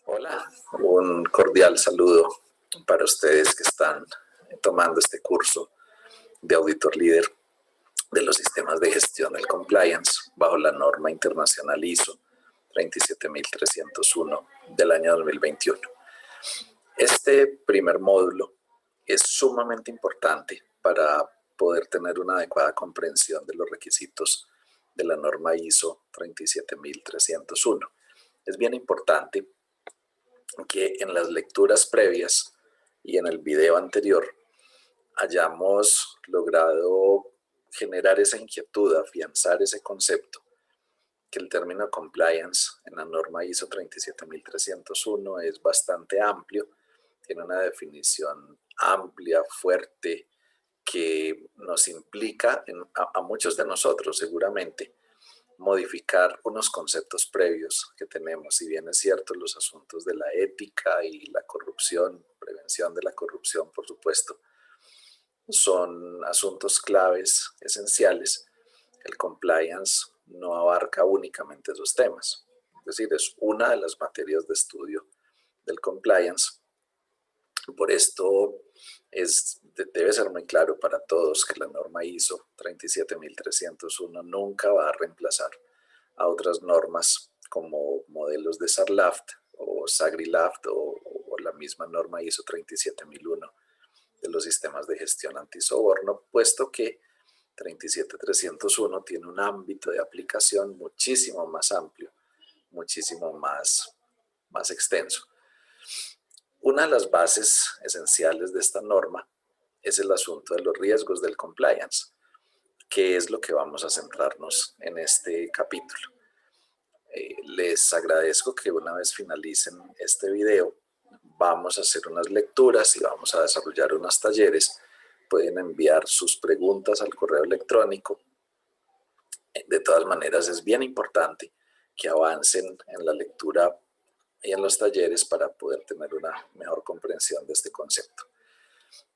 Hola, un cordial saludo para ustedes que están tomando este curso de auditor líder de los sistemas de gestión del compliance bajo la norma internacional ISO 27301 del año 2021. Este primer módulo es sumamente importante para poder tener una adecuada comprensión de los requisitos de la norma ISO 27301. Es bien importante que en las lecturas previas y en el video anterior hayamos logrado generar esa inquietud, afianzar ese concepto, que el término compliance en la norma ISO 27301 es bastante amplio, tiene una definición amplia, fuerte, que nos implica a muchos de nosotros seguramente modificar unos conceptos previos que tenemos. Si bien es cierto, los asuntos de la ética y la corrupción, prevención de la corrupción, por supuesto, son asuntos claves, esenciales. El compliance no abarca únicamente esos temas. Es decir, es una de las materias de estudio del compliance. Por esto debe ser muy claro para todos que la norma ISO 27301 nunca va a reemplazar a otras normas como modelos de SARLAFT o SAGRI-LAFT o la misma norma ISO 37001 de los sistemas de gestión antisoborno, puesto que 37301 tiene un ámbito de aplicación muchísimo más amplio, muchísimo más extenso. Una de las bases esenciales de esta norma es el asunto de los riesgos del compliance, que es lo que vamos a centrarnos en este capítulo. Les agradezco que una vez finalicen este video, vamos a hacer unas lecturas y vamos a desarrollar unos talleres. Pueden enviar sus preguntas al correo electrónico. De todas maneras, es bien importante que avancen en la lectura y en los talleres para poder tener una mejor comprensión de este concepto.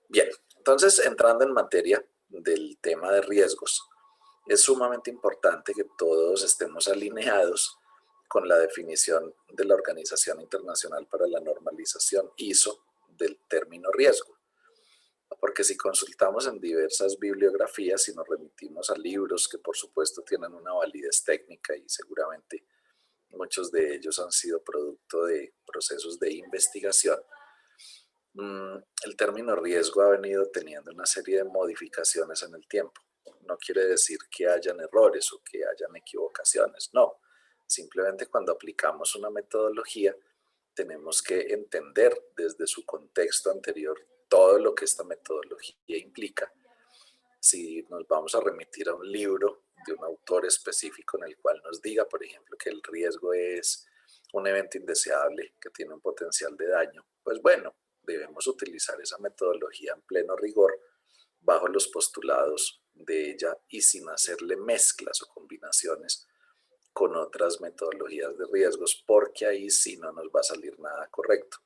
Bien, entonces entrando en materia del tema de riesgos, es sumamente importante que todos estemos alineados con la definición de la Organización Internacional para la Normalización ISO del término riesgo. Porque si consultamos en diversas bibliografías y nos remitimos a libros que por supuesto tienen una validez técnica y seguramente muchos de ellos han sido producto de procesos de investigación, el término riesgo ha venido teniendo una serie de modificaciones en el tiempo. No quiere decir que hayan errores o que hayan equivocaciones, no. Simplemente cuando aplicamos una metodología tenemos que entender desde su contexto anterior todo lo que esta metodología implica. Si nos vamos a remitir a un libro de un autor específico en el cual nos diga, por ejemplo, que el riesgo es un evento indeseable que tiene un potencial de daño, pues bueno, debemos utilizar esa metodología en pleno rigor bajo los postulados de ella y sin hacerle mezclas o combinaciones con otras metodologías de riesgos, porque ahí sí no nos va a salir nada correcto.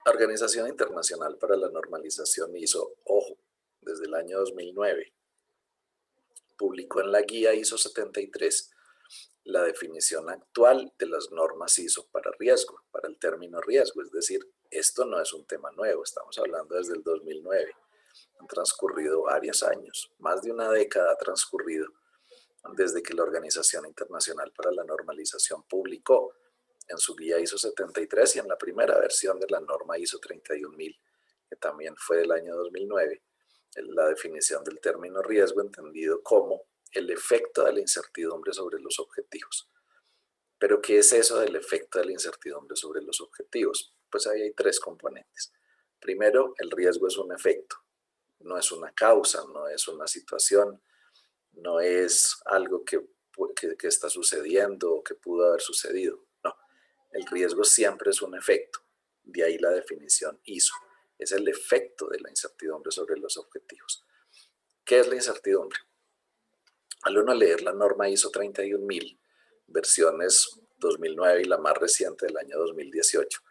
La Organización Internacional para la Normalización ISO, ojo, desde el año 2009, publicó en la guía ISO 73 la definición actual de las normas ISO para riesgo, para el término riesgo. Es decir, esto no es un tema nuevo, estamos hablando desde el 2009. Han transcurrido varios años, más de una década ha transcurrido desde que la Organización Internacional para la Normalización publicó en su guía ISO 73 y en la primera versión de la norma ISO 31000, que también fue del año 2009, la definición del término riesgo entendido como el efecto de la incertidumbre sobre los objetivos. ¿Pero qué es eso del efecto de la incertidumbre sobre los objetivos? Pues ahí hay tres componentes. Primero, el riesgo es un efecto, no es una causa, no es una situación, no es algo que está sucediendo o que pudo haber sucedido. No, el riesgo siempre es un efecto, de ahí la definición ISO. Es el efecto de la incertidumbre sobre los objetivos. ¿Qué es la incertidumbre? Al uno leer la norma ISO 31000, versiones 2009 y la más reciente del año 2018,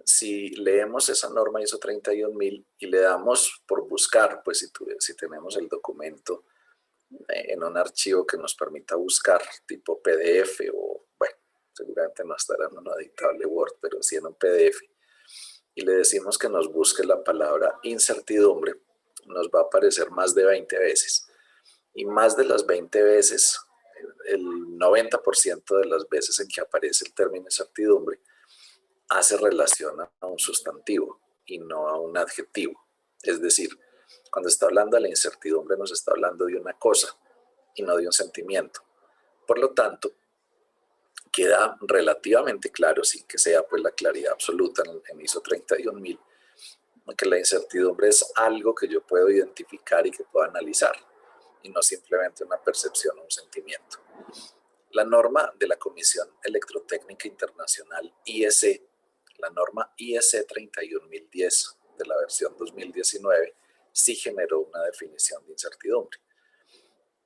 si leemos esa norma ISO 31000 y le damos por buscar, pues si tenemos el documento en un archivo que nos permita buscar tipo PDF o, bueno, seguramente no estará en un editable Word, pero sí en un PDF, y le decimos que nos busque la palabra incertidumbre, nos va a aparecer más de 20 veces. Y más de las 20 veces, el 90% de las veces en que aparece el término incertidumbre, hace relación a un sustantivo y no a un adjetivo. Es decir, cuando está hablando de la incertidumbre nos está hablando de una cosa y no de un sentimiento. Por lo tanto, queda relativamente claro, sin que sea pues la claridad absoluta en ISO 31000, que la incertidumbre es algo que yo puedo identificar y que puedo analizar, y no simplemente una percepción o un sentimiento. La norma de la Comisión Electrotécnica Internacional IEC, la norma IEC 31010 de la versión 2019, sí generó una definición de incertidumbre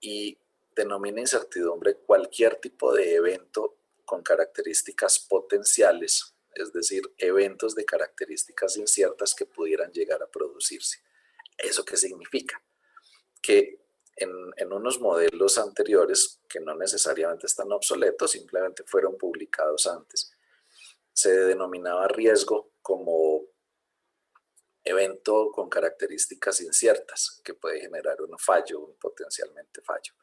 y denomina incertidumbre cualquier tipo de evento con características potenciales, es decir, eventos de características inciertas que pudieran llegar a producirse. ¿Eso qué significa? Que en unos modelos anteriores, que no necesariamente están obsoletos, simplemente fueron publicados antes, se denominaba riesgo como evento con características inciertas que puede generar un fallo, un potencialmente fallo.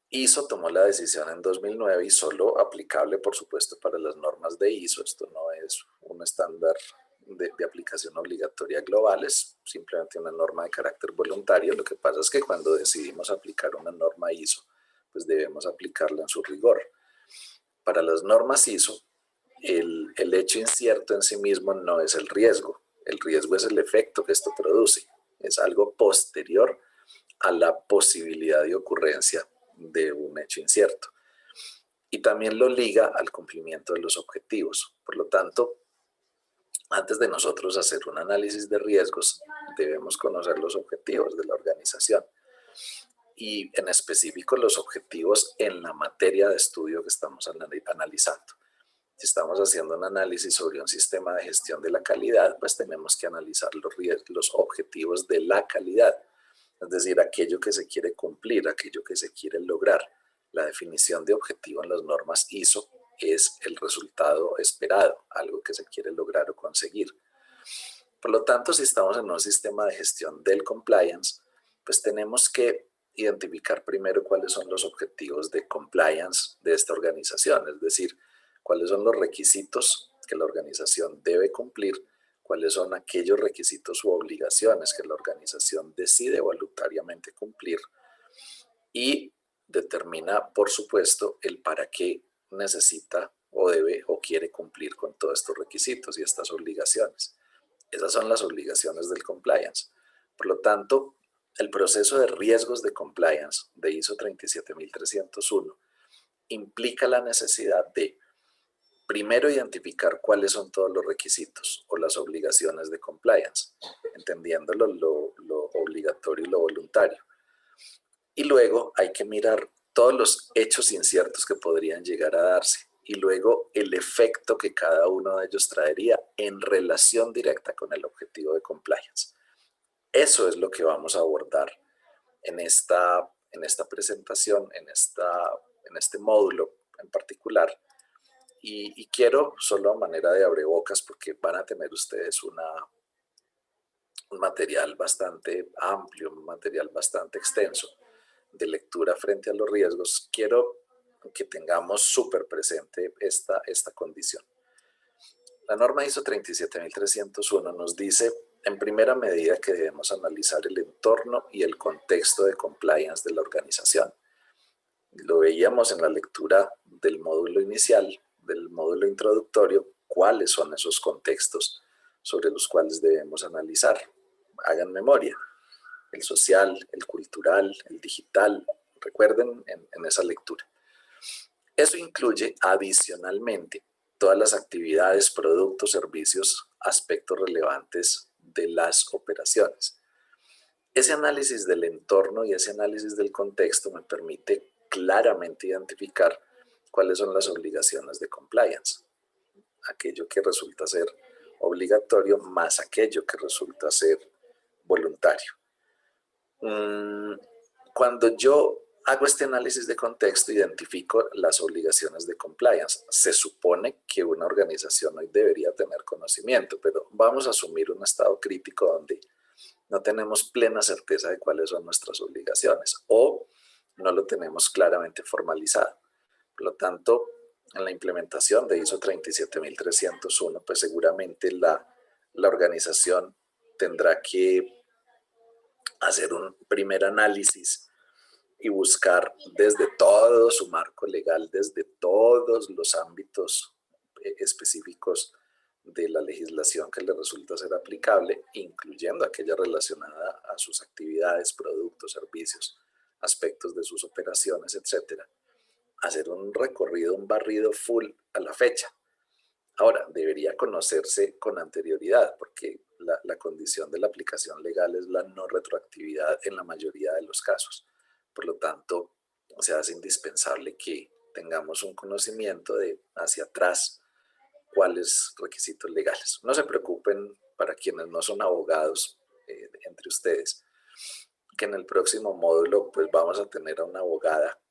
ISO tomó la decisión en 2009 y solo aplicable, por supuesto, para las normas de ISO. Esto no es un estándar de aplicación obligatoria global, es simplemente una norma de carácter voluntario. Lo que pasa es que cuando decidimos aplicar una norma ISO, pues debemos aplicarla en su rigor. Para las normas ISO, el hecho incierto en sí mismo no es el riesgo es el efecto que esto produce, es algo posterior a la posibilidad de ocurrencia de un hecho incierto. Y también lo liga al cumplimiento de los objetivos. Por lo tanto, antes de nosotros hacer un análisis de riesgos, debemos conocer los objetivos de la organización y en específico los objetivos en la materia de estudio que estamos analizando. Si estamos haciendo un análisis sobre un sistema de gestión de la calidad, pues tenemos que analizar los objetivos de la calidad, es decir, aquello que se quiere cumplir, aquello que se quiere lograr. La definición de objetivo en las normas ISO es el resultado esperado, algo que se quiere lograr o conseguir. Por lo tanto, si estamos en un sistema de gestión del compliance, pues tenemos que identificar primero cuáles son los objetivos de compliance de esta organización, es decir, cuáles son los requisitos que la organización debe cumplir, cuáles son aquellos requisitos u obligaciones que la organización decide voluntariamente cumplir y determina, por supuesto, el para qué necesita o debe o quiere cumplir con todos estos requisitos y estas obligaciones. Esas son las obligaciones del compliance. Por lo tanto, el proceso de riesgos de compliance de ISO 37301 implica la necesidad de primero identificar cuáles son todos los requisitos o las obligaciones de compliance, entendiendo lo obligatorio y lo voluntario. Y luego hay que mirar todos los hechos inciertos que podrían llegar a darse y luego el efecto que cada uno de ellos traería en relación directa con el objetivo de compliance. Eso es lo que vamos a abordar en esta presentación, en este módulo en particular. Y quiero, solo a manera de abrebocas, porque van a tener ustedes un material bastante amplio, un material bastante extenso de lectura frente a los riesgos, quiero que tengamos súper presente esta condición. La norma ISO 37301 nos dice en primera medida que debemos analizar el entorno y el contexto de compliance de la organización. Lo veíamos en la lectura del módulo inicial, del módulo introductorio, cuáles son esos contextos sobre los cuales debemos analizar. Hagan memoria. El social, el cultural, el digital, recuerden en esa lectura. Eso incluye adicionalmente todas las actividades, productos, servicios, aspectos relevantes de las operaciones. Ese análisis del entorno y ese análisis del contexto me permite claramente identificar cuáles son las obligaciones de compliance. Aquello que resulta ser obligatorio más aquello que resulta ser voluntario. Cuando yo Hago este análisis de contexto, identifico las obligaciones de compliance. Se supone que una organización hoy debería tener conocimiento, pero vamos a asumir un estado crítico donde no tenemos plena certeza de cuáles son nuestras obligaciones o no lo tenemos claramente formalizado. Por lo tanto, en la implementación de ISO 37301, pues seguramente la organización tendrá que hacer un primer análisis y buscar desde todo su marco legal, desde todos los ámbitos específicos de la legislación que le resulta ser aplicable, incluyendo aquella relacionada a sus actividades, productos, servicios, aspectos de sus operaciones, etcétera. Hacer un recorrido, un barrido full a la fecha. Ahora, debería conocerse con anterioridad, porque la condición de la aplicación legal es la no retroactividad en la mayoría de los casos. Por lo tanto, se hace indispensable que tengamos un conocimiento de hacia atrás cuáles requisitos legales. No se preocupen para quienes no son abogados entre ustedes, que en el próximo módulo pues vamos a tener a una abogada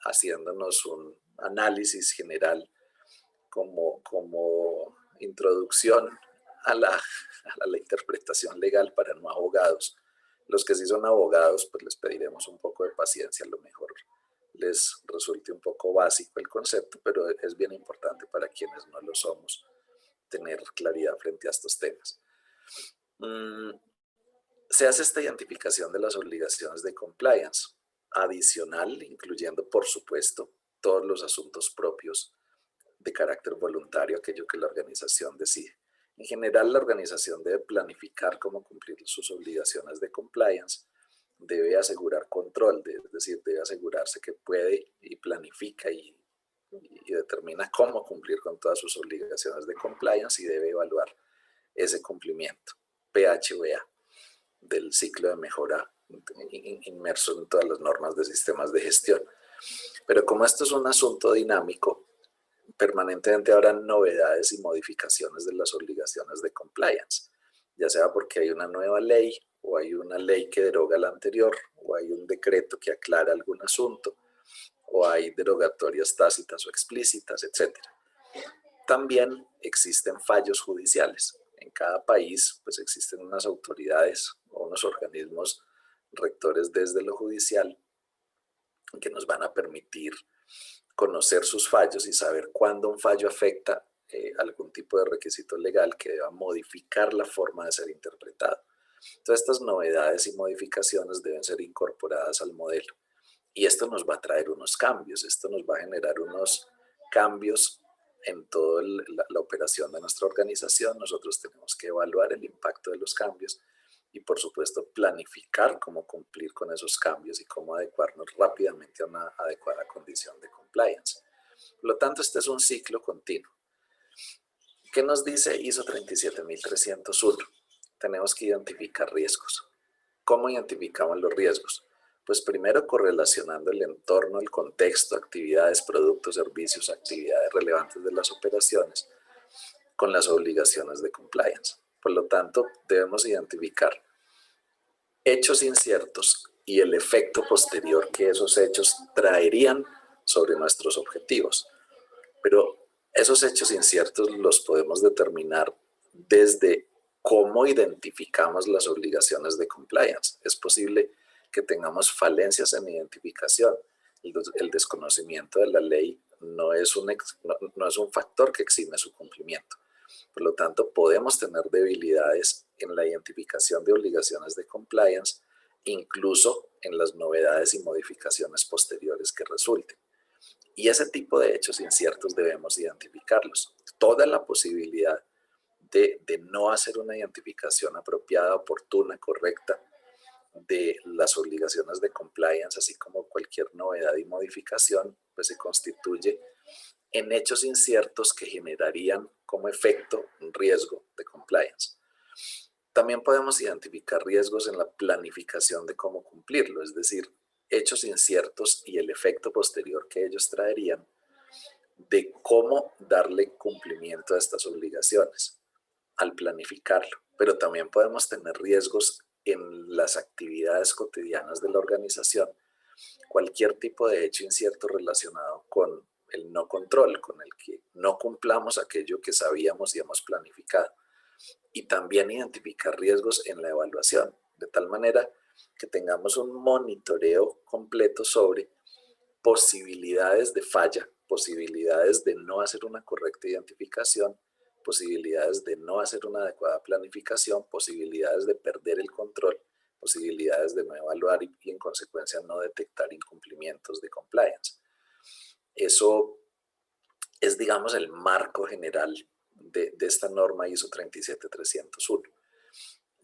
haciéndonos un análisis general como introducción a la interpretación legal para no abogados. Los que sí son abogados, pues les pediremos un poco de paciencia, a lo mejor les resulte un poco básico el concepto, pero es bien importante para quienes no lo somos tener claridad frente a estos temas. Se hace esta identificación de las obligaciones de compliance, adicional, incluyendo, por supuesto, todos los asuntos propios de carácter voluntario, aquello que la organización decide. En general, la organización debe planificar cómo cumplir sus obligaciones de compliance, debe asegurar control, es decir, debe asegurarse que puede y planifica y determina cómo cumplir con todas sus obligaciones de compliance y debe evaluar ese cumplimiento, PHVA, del ciclo de mejora inmerso en todas las normas de sistemas de gestión. Pero como esto es un asunto dinámico, permanentemente habrán novedades y modificaciones de las obligaciones de compliance, ya sea porque hay una nueva ley o hay una ley que deroga la anterior o hay un decreto que aclara algún asunto o hay derogatorias tácitas o explícitas, etc. También existen fallos judiciales. En cada país pues existen unas autoridades o unos organismos rectores desde lo judicial que nos van a permitir conocer sus fallos y saber cuándo un fallo afecta algún tipo de requisito legal que deba modificar la forma de ser interpretado. Todas estas novedades y modificaciones deben ser incorporadas al modelo. Y esto nos va a traer unos cambios, esto nos va a generar unos cambios en toda la operación de nuestra organización. Nosotros tenemos que evaluar el impacto de los cambios y, por supuesto, planificar cómo cumplir con esos cambios y cómo adecuarnos rápidamente a una adecuada condición de compliance. Por lo tanto, este es un ciclo continuo. ¿Qué nos dice ISO 37301? Tenemos que identificar riesgos. ¿Cómo identificamos los riesgos? Pues primero correlacionando el entorno, el contexto, actividades, productos, servicios, actividades relevantes de las operaciones con las obligaciones de compliance. Por lo tanto, debemos identificar hechos inciertos y el efecto posterior que esos hechos traerían sobre nuestros objetivos. Pero esos hechos inciertos los podemos determinar desde cómo identificamos las obligaciones de compliance. Es posible que tengamos falencias en identificación. El desconocimiento de la ley no es un factor que exime su cumplimiento. Por lo tanto, podemos tener debilidades en la identificación de obligaciones de compliance, incluso en las novedades y modificaciones posteriores que resulten. Y ese tipo de hechos inciertos debemos identificarlos. Toda la posibilidad de no hacer una identificación apropiada, oportuna, correcta de las obligaciones de compliance, así como cualquier novedad y modificación, pues se constituye en hechos inciertos que generarían como efecto un riesgo de compliance. También podemos identificar riesgos en la planificación de cómo cumplirlo, es decir, hechos inciertos y el efecto posterior que ellos traerían de cómo darle cumplimiento a estas obligaciones al planificarlo. Pero también podemos tener riesgos en las actividades cotidianas de la organización cualquier tipo de hecho incierto relacionado con el no control, con el que no cumplamos aquello que sabíamos y hemos planificado. Y también identificar riesgos en la evaluación, de tal manera que tengamos un monitoreo completo sobre posibilidades de falla, posibilidades de no hacer una correcta identificación, posibilidades de no hacer una adecuada planificación, posibilidades de perder el control, posibilidades de no evaluar y en consecuencia no detectar incumplimientos de compliance. Eso es, digamos, el marco general de esta norma ISO 37301.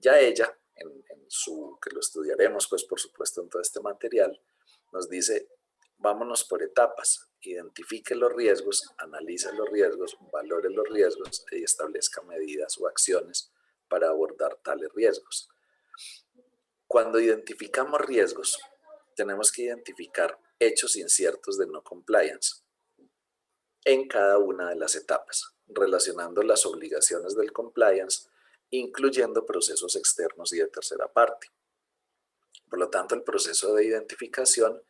Ya ella, que lo estudiaremos, pues por supuesto en todo este material, nos dice, vámonos por etapas, identifique los riesgos, analice los riesgos, valore los riesgos y establezca medidas o acciones para abordar tales riesgos. Cuando identificamos riesgos, tenemos que identificar hechos inciertos de no compliance en cada una de las etapas, relacionando las obligaciones del compliance, incluyendo procesos externos y de tercera parte. Por lo tanto, el proceso de identificación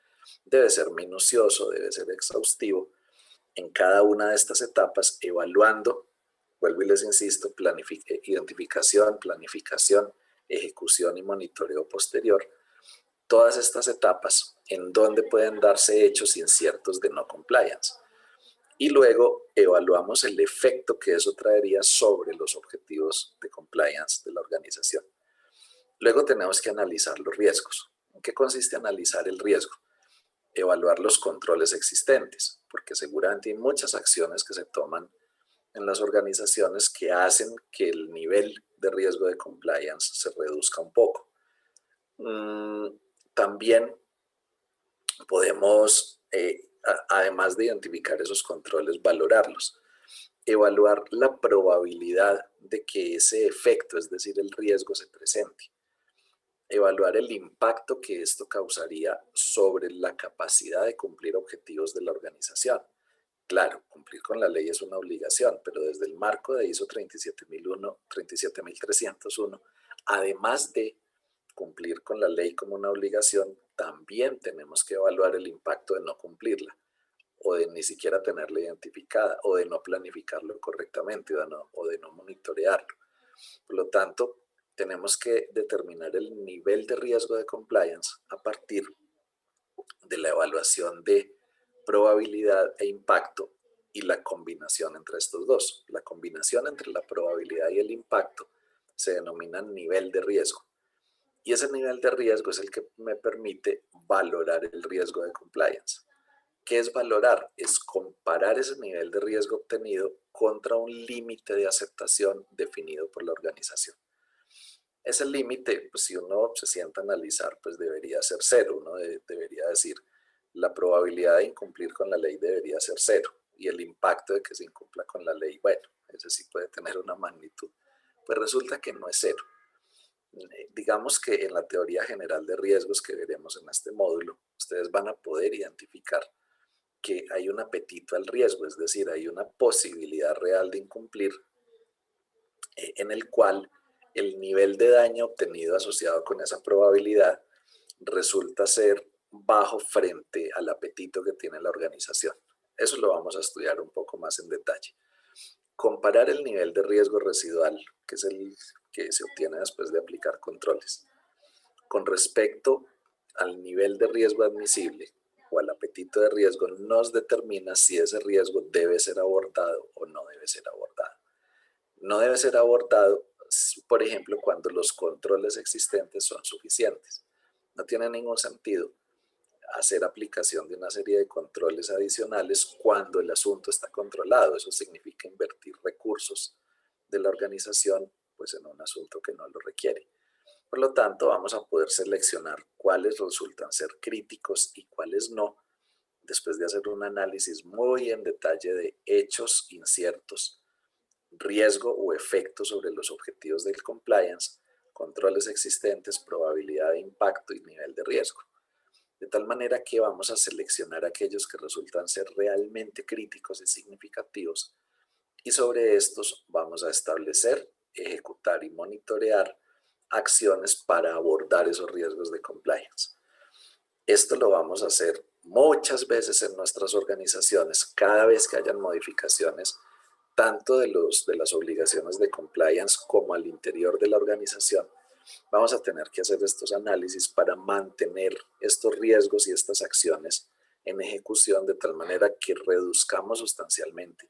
debe ser minucioso, debe ser exhaustivo en cada una de estas etapas, evaluando, vuelvo y les insisto, identificación, planificación, ejecución y monitoreo posterior, todas estas etapas en donde pueden darse hechos inciertos de no compliance. Y luego evaluamos el efecto que eso traería sobre los objetivos de compliance de la organización. Luego tenemos que analizar los riesgos. ¿En qué consiste analizar el riesgo? Evaluar los controles existentes, porque seguramente hay muchas acciones que se toman en las organizaciones que hacen que el nivel de riesgo de compliance se reduzca un poco. También podemos, además de identificar esos controles, valorarlos. Evaluar la probabilidad de que ese efecto, es decir, el riesgo, se presente. Evaluar el impacto que esto causaría sobre la capacidad de cumplir objetivos de la organización. Claro, cumplir con la ley es una obligación, pero desde el marco de ISO 37301, además de cumplir con la ley como una obligación, también tenemos que evaluar el impacto de no cumplirla, o de ni siquiera tenerla identificada, o de no planificarlo correctamente, o de no monitorearlo. Por lo tanto, tenemos que determinar el nivel de riesgo de compliance a partir de la evaluación de probabilidad e impacto y la combinación entre estos dos. La combinación entre la probabilidad y el impacto se denomina nivel de riesgo. Y ese nivel de riesgo es el que me permite valorar el riesgo de compliance. ¿Qué es valorar? Es comparar ese nivel de riesgo obtenido contra un límite de aceptación definido por la organización. Ese límite, pues si uno se sienta a analizar, pues debería ser cero. Uno debería decir, la probabilidad de incumplir con la ley debería ser cero. Y el impacto de que se incumpla con la ley, bueno, ese sí puede tener una magnitud. Pues resulta que no es cero. Digamos que en la teoría general de riesgos que veremos en este módulo, ustedes van a poder identificar que hay un apetito al riesgo, es decir, hay una posibilidad real de incumplir en el cual el nivel de daño obtenido asociado con esa probabilidad resulta ser bajo frente al apetito que tiene la organización. Eso lo vamos a estudiar un poco más en detalle. Comparar el nivel de riesgo residual, que es el que se obtiene después de aplicar controles, con respecto al nivel de riesgo admisible o al apetito de riesgo, nos determina si ese riesgo debe ser abordado o no debe ser abordado. No debe ser abordado, por ejemplo, cuando los controles existentes son suficientes. No tiene ningún sentido hacer aplicación de una serie de controles adicionales cuando el asunto está controlado. Eso significa invertir recursos de la organización pues, en un asunto que no lo requiere. Por lo tanto, vamos a poder seleccionar cuáles resultan ser críticos y cuáles no, después de hacer un análisis muy en detalle de hechos inciertos, riesgo o efecto sobre los objetivos del compliance, controles existentes, probabilidad de impacto y nivel de riesgo. De tal manera que vamos a seleccionar aquellos que resultan ser realmente críticos y significativos y sobre estos vamos a establecer, ejecutar y monitorear acciones para abordar esos riesgos de compliance. Esto lo vamos a hacer muchas veces en nuestras organizaciones, cada vez que hayan modificaciones, tanto de las obligaciones de compliance como al interior de la organización. Vamos a tener que hacer estos análisis para mantener estos riesgos y estas acciones en ejecución de tal manera que reduzcamos sustancialmente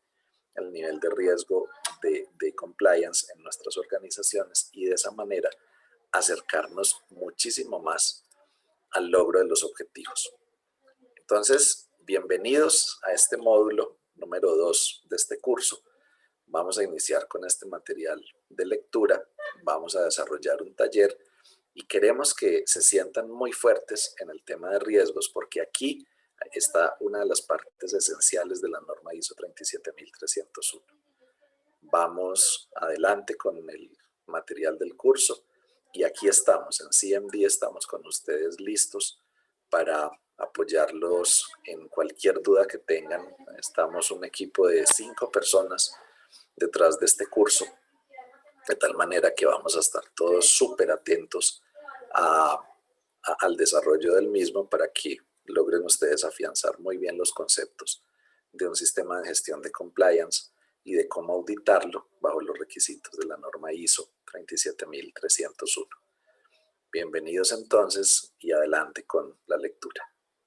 el nivel de riesgo de compliance en nuestras organizaciones y de esa manera acercarnos muchísimo más al logro de los objetivos. Entonces, bienvenidos a este módulo número 2 de este curso. Vamos a iniciar con este material de lectura, vamos a desarrollar un taller y queremos que se sientan muy fuertes en el tema de riesgos porque aquí está una de las partes esenciales de la norma ISO 37301. Vamos adelante con el material del curso y aquí estamos, en CMD estamos con ustedes listos para apoyarlos en cualquier duda que tengan. Estamos un equipo de 5 personas detrás de este curso, de tal manera que vamos a estar todos súper atentos al desarrollo del mismo para que logren ustedes afianzar muy bien los conceptos de un sistema de gestión de compliance y de cómo auditarlo bajo los requisitos de la norma ISO 37301. Bienvenidos entonces y adelante con la lectura.